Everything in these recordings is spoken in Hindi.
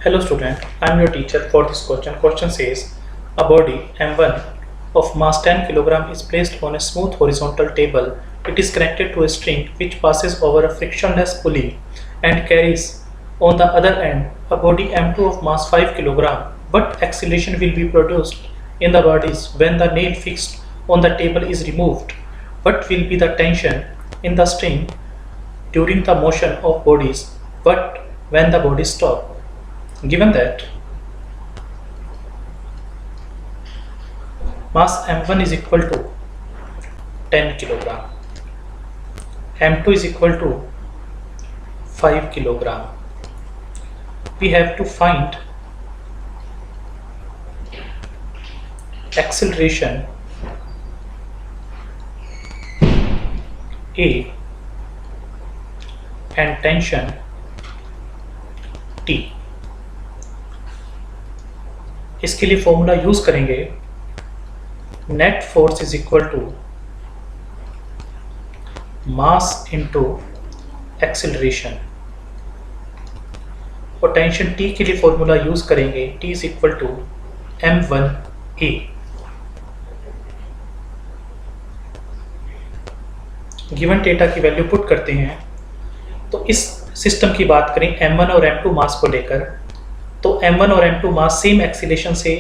Hello student, I am your teacher for this question. Question says, a body M1 of mass 10 kg is placed on a smooth horizontal table. It is connected to a string which passes over a frictionless pulley and carries on the other end a body M2 of mass 5 kg. What acceleration will be produced in the bodies when the nail fixed on the table is removed? What will be the tension in the string during the motion of bodies? But when the bodies stop? Given that mass M1 is equal to 10 kg, M2 is equal to 5 kg, we have to find acceleration A and tension T. इसके लिए फॉर्मूला यूज करेंगे net force is equal to mass into acceleration और टेंशन टी के लिए फॉर्मूला यूज करेंगे T is equal to m1a। Given data की वैल्यू पुट करते हैं तो इस सिस्टम की बात करें m1 और m2 मास को लेकर तो m1 और m2 मास सेम एक्सीलेशन से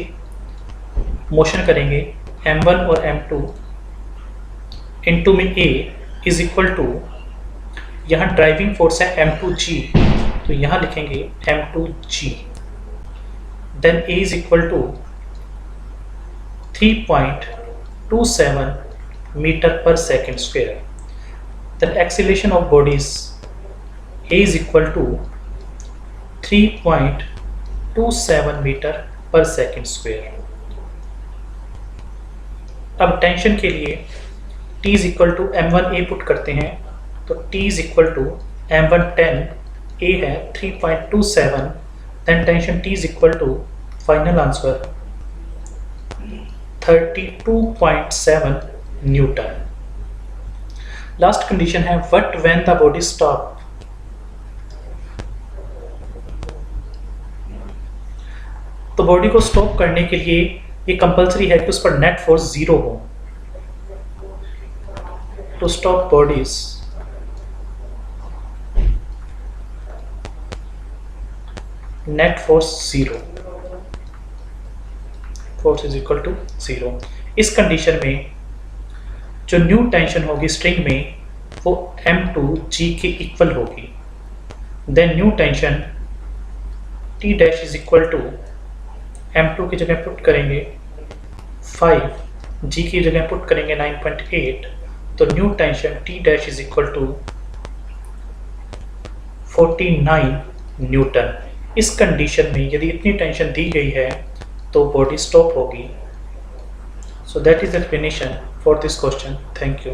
मोशन करेंगे m1 और m2 इनटू में a इज इक्वल टू यहाँ ड्राइविंग फोर्स है m2g तो यहाँ लिखेंगे m2g then a is equal to 3.27 metre per second square. Then acceleration of bodies a is equal to 3.27 metre per second square. अब टेंशन के लिए T is equal to m1a put करते हैं तो T is equal to m110 a है 3.27 then tension T is equal to final answer 32.7 newton. Last condition है what when the body stop. तो बॉडी को स्टॉप करने के लिए ये कंपलसरी है कि उस पर नेट फोर्स जीरो हो। To stop bodies net force zero, force is equal to zero. इस कंडीशन में जो न्यू टेंशन होगी स्ट्रिंग में वो m2g के इक्वल होगी। Then new tension T dash is equal to m2 की जगह पुट करेंगे 5, g की जगह पुट करेंगे 9.8 तो new tension T dash is equal to 49 newton. इस कंडीशन में यदि इतनी टेंशन दी गई है तो बॉडी स्टॉप होगी। So that is the explanation for this question. Thank you.